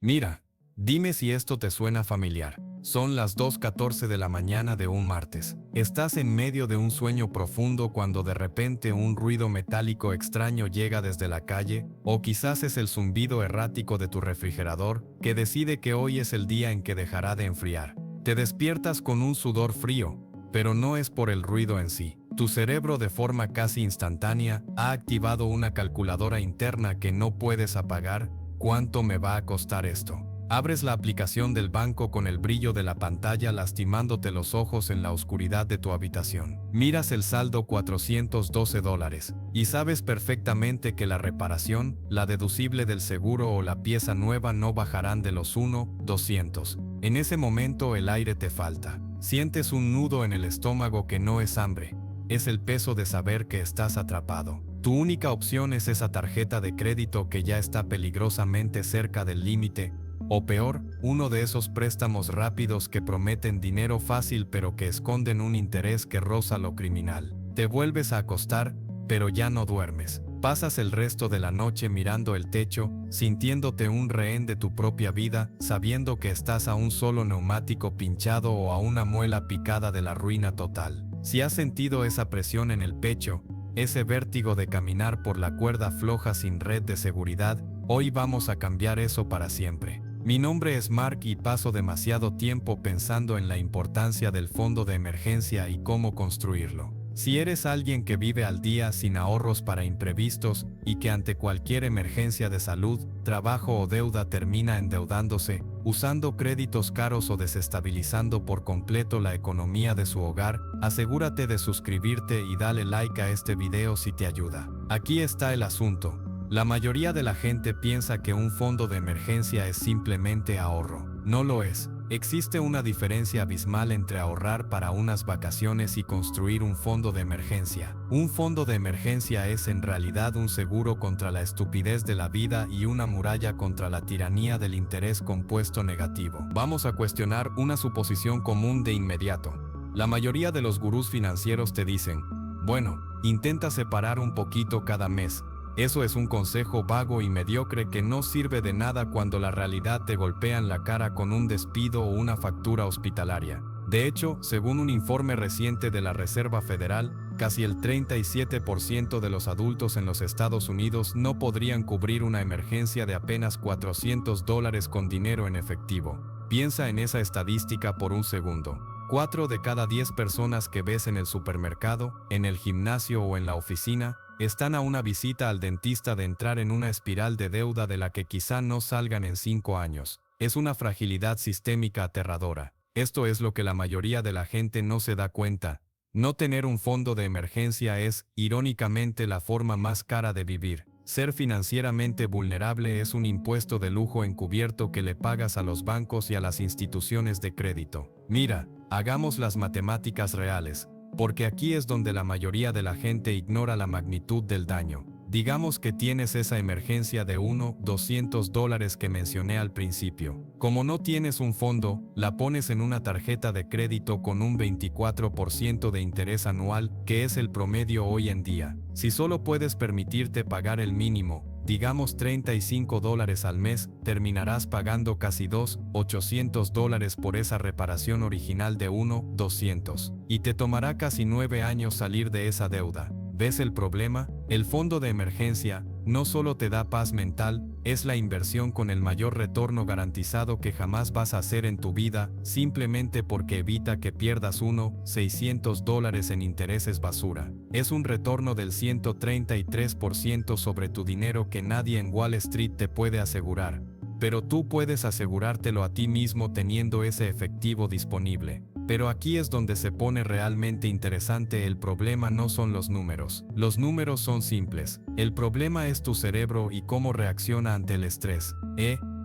Mira, dime si esto te suena familiar. Son las 2:14 de la mañana de un martes. Estás en medio de un sueño profundo cuando de repente un ruido metálico extraño llega desde la calle, o quizás es el zumbido errático de tu refrigerador, que decide que hoy es el día en que dejará de enfriar. Te despiertas con un sudor frío, pero no es por el ruido en sí. Tu cerebro de forma casi instantánea ha activado una calculadora interna que no puedes apagar. ¿Cuánto me va a costar esto? Abres la aplicación del banco con el brillo de la pantalla lastimándote los ojos en la oscuridad de tu habitación. Miras el saldo $412 y sabes perfectamente que la reparación, la deducible del seguro o la pieza nueva no bajarán de los $200. En ese momento el aire te falta. Sientes un nudo en el estómago que no es hambre. Es el peso de saber que estás atrapado. Tu única opción es esa tarjeta de crédito que ya está peligrosamente cerca del límite, o peor, uno de esos préstamos rápidos que prometen dinero fácil pero que esconden un interés que roza lo criminal. Te vuelves a acostar, pero ya no duermes. Pasas el resto de la noche mirando el techo, sintiéndote un rehén de tu propia vida, sabiendo que estás a un solo neumático pinchado o a una muela picada de la ruina total. Si has sentido esa presión en el pecho, ese vértigo de caminar por la cuerda floja sin red de seguridad, hoy vamos a cambiar eso para siempre. Mi nombre es Mark y paso demasiado tiempo pensando en la importancia del fondo de emergencia y cómo construirlo. Si eres alguien que vive al día sin ahorros para imprevistos y que ante cualquier emergencia de salud, trabajo o deuda termina endeudándose, usando créditos caros o desestabilizando por completo la economía de su hogar, asegúrate de suscribirte y dale like a este video si te ayuda. Aquí está el asunto. La mayoría de la gente piensa que un fondo de emergencia es simplemente ahorro. No lo es. Existe una diferencia abismal entre ahorrar para unas vacaciones y construir un fondo de emergencia. Un fondo de emergencia es en realidad un seguro contra la estupidez de la vida y una muralla contra la tiranía del interés compuesto negativo. Vamos a cuestionar una suposición común de inmediato. La mayoría de los gurús financieros te dicen, bueno, intenta separar un poquito cada mes. Eso es un consejo vago y mediocre que no sirve de nada cuando la realidad te golpea en la cara con un despido o una factura hospitalaria. De hecho, según un informe reciente de la Reserva Federal, casi el 37% de los adultos en los Estados Unidos no podrían cubrir una emergencia de apenas $400 con dinero en efectivo. Piensa en esa estadística por un segundo. 4 de cada 10 personas que ves en el supermercado, en el gimnasio o en la oficina, están a una visita al dentista de entrar en una espiral de deuda de la que quizá no salgan en 5 años. Es una fragilidad sistémica aterradora. Esto es lo que la mayoría de la gente no se da cuenta. No tener un fondo de emergencia es, irónicamente, la forma más cara de vivir. Ser financieramente vulnerable es un impuesto de lujo encubierto que le pagas a los bancos y a las instituciones de crédito. Mira, hagamos las matemáticas reales. Porque aquí es donde la mayoría de la gente ignora la magnitud del daño. Digamos que tienes esa emergencia de $200 que mencioné al principio. Como no tienes un fondo, la pones en una tarjeta de crédito con un 24% de interés anual, que es el promedio hoy en día. Si solo puedes permitirte pagar el mínimo, digamos $35 al mes, terminarás pagando casi $800 por esa reparación original de $200. Y te tomará casi 9 años salir de esa deuda. ¿Ves el problema? El fondo de emergencia no solo te da paz mental, es la inversión con el mayor retorno garantizado que jamás vas a hacer en tu vida, simplemente porque evita que pierdas $600 en intereses basura. Es un retorno del 133% sobre tu dinero que nadie en Wall Street te puede asegurar. Pero tú puedes asegurártelo a ti mismo teniendo ese efectivo disponible. Pero aquí es donde se pone realmente interesante. El problema no son los números. Los números son simples. El problema es tu cerebro y cómo reacciona ante el estrés.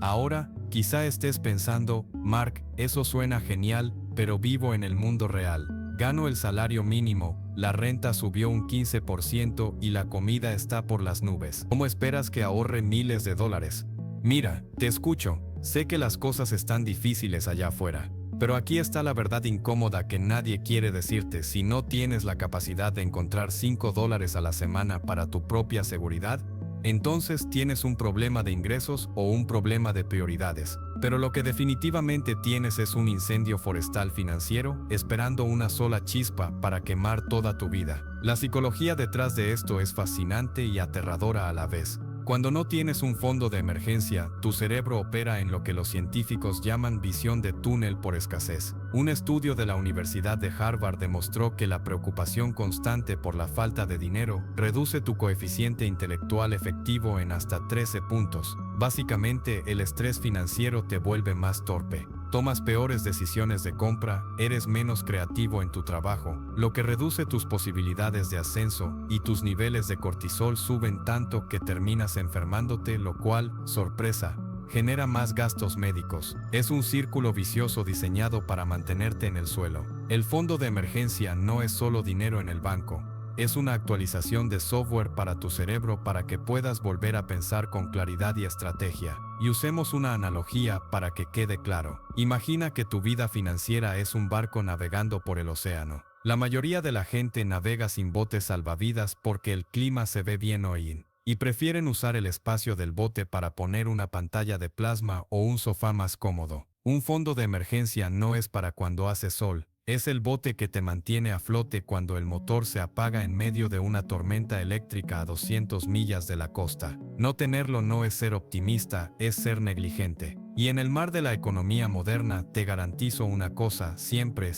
Ahora, quizá estés pensando, Mark, eso suena genial, pero vivo en el mundo real. Gano el salario mínimo, la renta subió un 15% y la comida está por las nubes. ¿Cómo esperas que ahorre miles de dólares? Mira, te escucho. Sé que las cosas están difíciles allá afuera. Pero aquí está la verdad incómoda que nadie quiere decirte. Si no tienes la capacidad de encontrar $5 a la semana para tu propia seguridad, entonces tienes un problema de ingresos o un problema de prioridades. Pero lo que definitivamente tienes es un incendio forestal financiero esperando una sola chispa para quemar toda tu vida. La psicología detrás de esto es fascinante y aterradora a la vez. Cuando no tienes un fondo de emergencia, tu cerebro opera en lo que los científicos llaman visión de túnel por escasez. Un estudio de la Universidad de Harvard demostró que la preocupación constante por la falta de dinero reduce tu coeficiente intelectual efectivo en hasta 13 puntos. Básicamente, el estrés financiero te vuelve más torpe. Tomas peores decisiones de compra, eres menos creativo en tu trabajo, lo que reduce tus posibilidades de ascenso y tus niveles de cortisol suben tanto que terminas enfermándote, lo cual, sorpresa, genera más gastos médicos. Es un círculo vicioso diseñado para mantenerte en el suelo. El fondo de emergencia no es solo dinero en el banco. Es una actualización de software para tu cerebro para que puedas volver a pensar con claridad y estrategia. Y usemos una analogía para que quede claro. Imagina que tu vida financiera es un barco navegando por el océano. La mayoría de la gente navega sin botes salvavidas porque el clima se ve bien hoy y prefieren usar el espacio del bote para poner una pantalla de plasma o un sofá más cómodo. Un fondo de emergencia no es para cuando hace sol. Es el bote que te mantiene a flote cuando el motor se apaga en medio de una tormenta eléctrica a 200 millas de la costa. No tenerlo no es ser optimista, es ser negligente. Y en el mar de la economía moderna, te garantizo una cosa, siempre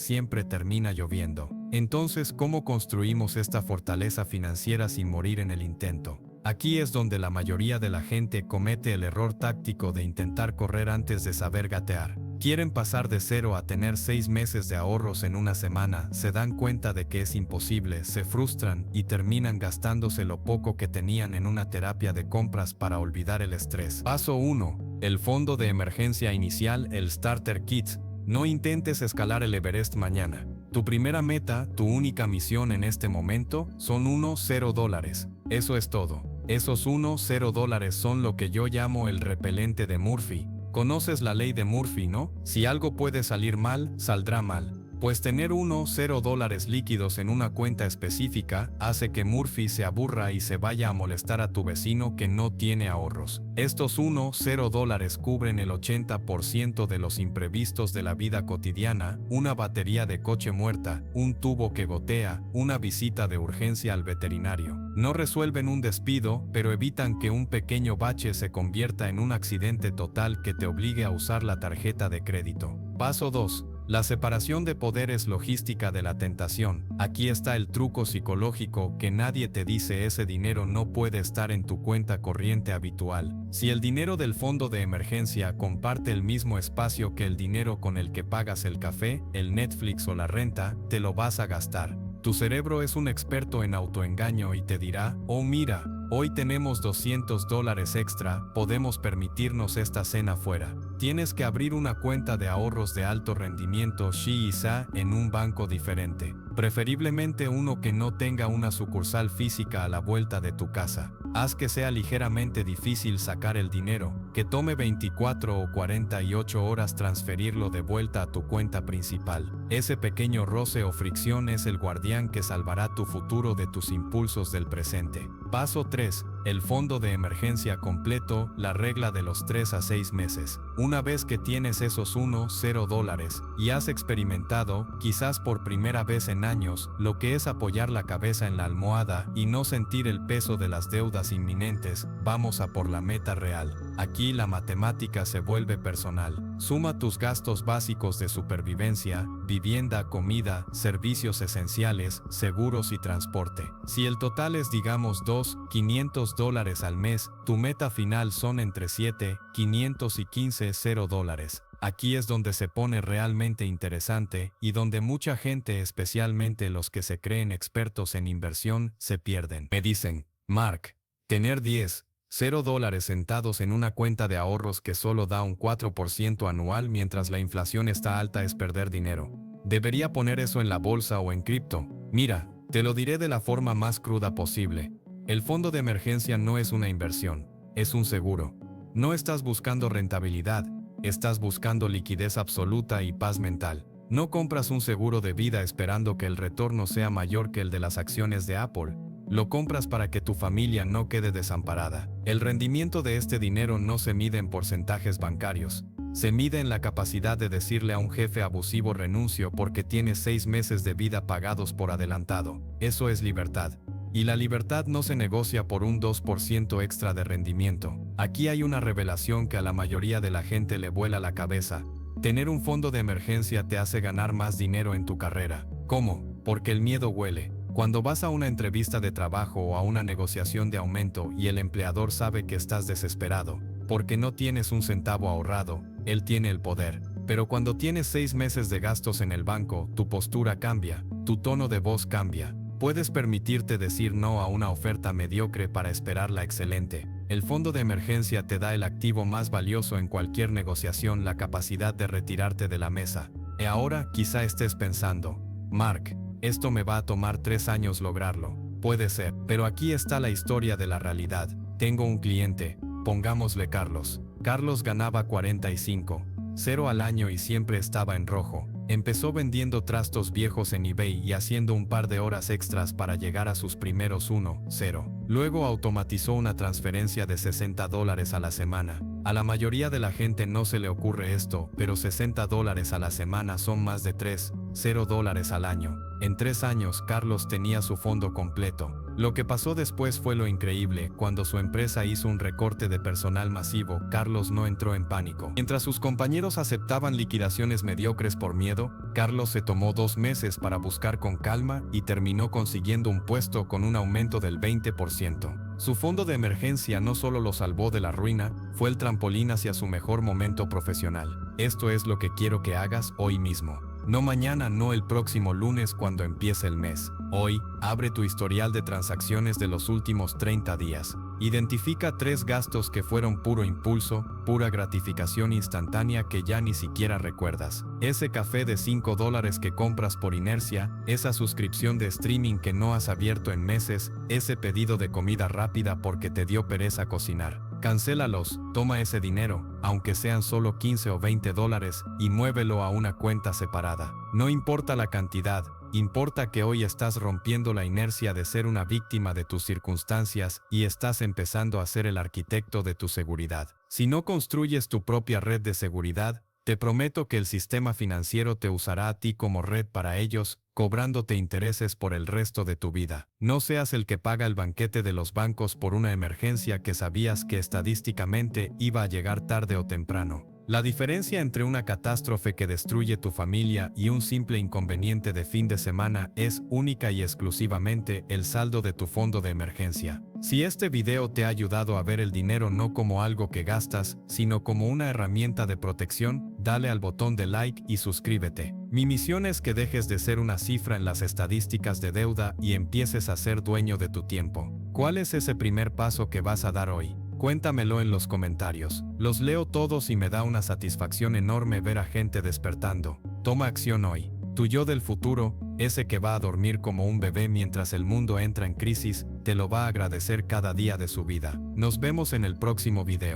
termina lloviendo. Entonces, ¿cómo construimos esta fortaleza financiera sin morir en el intento? Aquí es donde la mayoría de la gente comete el error táctico de intentar correr antes de saber gatear. Quieren pasar de 0 a tener 6 meses de ahorros en una semana, se dan cuenta de que es imposible, se frustran y terminan gastándose lo poco que tenían en una terapia de compras para olvidar el estrés. Paso 1. El fondo de emergencia inicial, el Starter Kit. No intentes escalar el Everest mañana. Tu primera meta, tu única misión en este momento, son $0. Eso es todo. Esos $0 son lo que yo llamo el repelente de Murphy. Conoces la ley de Murphy, ¿no? Si algo puede salir mal, saldrá mal. Pues tener $0 líquidos en una cuenta específica hace que Murphy se aburra y se vaya a molestar a tu vecino que no tiene ahorros. Estos $0 cubren el 80% de los imprevistos de la vida cotidiana, una batería de coche muerta, un tubo que gotea, una visita de urgencia al veterinario. No resuelven un despido, pero evitan que un pequeño bache se convierta en un accidente total que te obligue a usar la tarjeta de crédito. Paso 2. La separación de poderes logística de la tentación. Aquí está el truco psicológico que nadie te dice: ese dinero no puede estar en tu cuenta corriente habitual. Si el dinero del fondo de emergencia comparte el mismo espacio que el dinero con el que pagas el café, el Netflix o la renta, te lo vas a gastar. Tu cerebro es un experto en autoengaño y te dirá: oh mira, hoy tenemos $200 extra, podemos permitirnos esta cena fuera. Tienes que abrir una cuenta de ahorros de alto rendimiento SHI-ISA en un banco diferente, preferiblemente uno que no tenga una sucursal física a la vuelta de tu casa. Haz que sea ligeramente difícil sacar el dinero, que tome 24 o 48 horas transferirlo de vuelta a tu cuenta principal. Ese pequeño roce o fricción es el guardián que salvará tu futuro de tus impulsos del presente. Paso 3. El fondo de emergencia completo, la regla de los 3 a 6 meses. Una vez que tienes esos $0 y has experimentado, quizás por primera vez en años, lo que es apoyar la cabeza en la almohada y no sentir el peso de las deudas inminentes, vamos a por la meta real. Aquí la matemática se vuelve personal. Suma tus gastos básicos de supervivencia, vivienda, comida, servicios esenciales, seguros y transporte. Si el total es, digamos, $500 al mes, tu meta final son entre $7,500 y $15,000. Aquí es donde se pone realmente interesante y donde mucha gente, especialmente los que se creen expertos en inversión, se pierden. Me dicen: Mark, tener $0 sentados en una cuenta de ahorros que solo da un 4% anual mientras la inflación está alta es perder dinero. Debería poner eso en la bolsa o en cripto. Mira, te lo diré de la forma más cruda posible. El fondo de emergencia no es una inversión, es un seguro. No estás buscando rentabilidad, estás buscando liquidez absoluta y paz mental. No compras un seguro de vida esperando que el retorno sea mayor que el de las acciones de Apple. Lo compras para que tu familia no quede desamparada. El rendimiento de este dinero no se mide en porcentajes bancarios. Se mide en la capacidad de decirle a un jefe abusivo renuncio porque tienes 6 meses de vida pagados por adelantado. Eso es libertad. Y la libertad no se negocia por un 2% extra de rendimiento. Aquí hay una revelación que a la mayoría de la gente le vuela la cabeza. Tener un fondo de emergencia te hace ganar más dinero en tu carrera. ¿Cómo? Porque el miedo huele. Cuando vas a una entrevista de trabajo o a una negociación de aumento y el empleador sabe que estás desesperado, porque no tienes un centavo ahorrado, él tiene el poder. Pero cuando tienes 6 meses de gastos en el banco, tu postura cambia, tu tono de voz cambia. Puedes permitirte decir no a una oferta mediocre para esperar la excelente. El fondo de emergencia te da el activo más valioso en cualquier negociación, la capacidad de retirarte de la mesa. Y ahora quizá estés pensando, Mark, esto me va a tomar 3 años lograrlo. Puede ser, pero aquí está la historia de la realidad. Tengo un cliente, pongámosle Carlos. Carlos ganaba 45,000 al año y siempre estaba en rojo. Empezó vendiendo trastos viejos en eBay y haciendo un par de horas extras para llegar a sus primeros 1,0. Luego automatizó una transferencia de $60 a la semana. A la mayoría de la gente no se le ocurre esto, pero $60 a la semana son más de $3,000 al año. En 3 años, Carlos tenía su fondo completo. Lo que pasó después fue lo increíble. Cuando su empresa hizo un recorte de personal masivo, Carlos no entró en pánico. Mientras sus compañeros aceptaban liquidaciones mediocres por miedo, Carlos se tomó 2 meses para buscar con calma y terminó consiguiendo un puesto con un aumento del 20%. Su fondo de emergencia no solo lo salvó de la ruina, fue el trampolín hacia su mejor momento profesional. Esto es lo que quiero que hagas hoy mismo. No mañana, no el próximo lunes cuando empiece el mes. Hoy, abre tu historial de transacciones de los últimos 30 días. Identifica 3 gastos que fueron puro impulso, pura gratificación instantánea que ya ni siquiera recuerdas. Ese café de $5 que compras por inercia, esa suscripción de streaming que no has abierto en meses, ese pedido de comida rápida porque te dio pereza cocinar. Cancélalos, toma ese dinero, aunque sean solo $15 o $20, y muévelo a una cuenta separada. No importa la cantidad, importa que hoy estás rompiendo la inercia de ser una víctima de tus circunstancias y estás empezando a ser el arquitecto de tu seguridad. Si no construyes tu propia red de seguridad, te prometo que el sistema financiero te usará a ti como red para ellos, cobrándote intereses por el resto de tu vida. No seas el que paga el banquete de los bancos por una emergencia que sabías que estadísticamente iba a llegar tarde o temprano. La diferencia entre una catástrofe que destruye tu familia y un simple inconveniente de fin de semana es única y exclusivamente el saldo de tu fondo de emergencia. Si este video te ha ayudado a ver el dinero no como algo que gastas, sino como una herramienta de protección, dale al botón de like y suscríbete. Mi misión es que dejes de ser una cifra en las estadísticas de deuda y empieces a ser dueño de tu tiempo. ¿Cuál es ese primer paso que vas a dar hoy? Cuéntamelo en los comentarios. Los leo todos y me da una satisfacción enorme ver a gente despertando. Toma acción hoy. Tu yo del futuro, ese que va a dormir como un bebé mientras el mundo entra en crisis, te lo va a agradecer cada día de su vida. Nos vemos en el próximo video.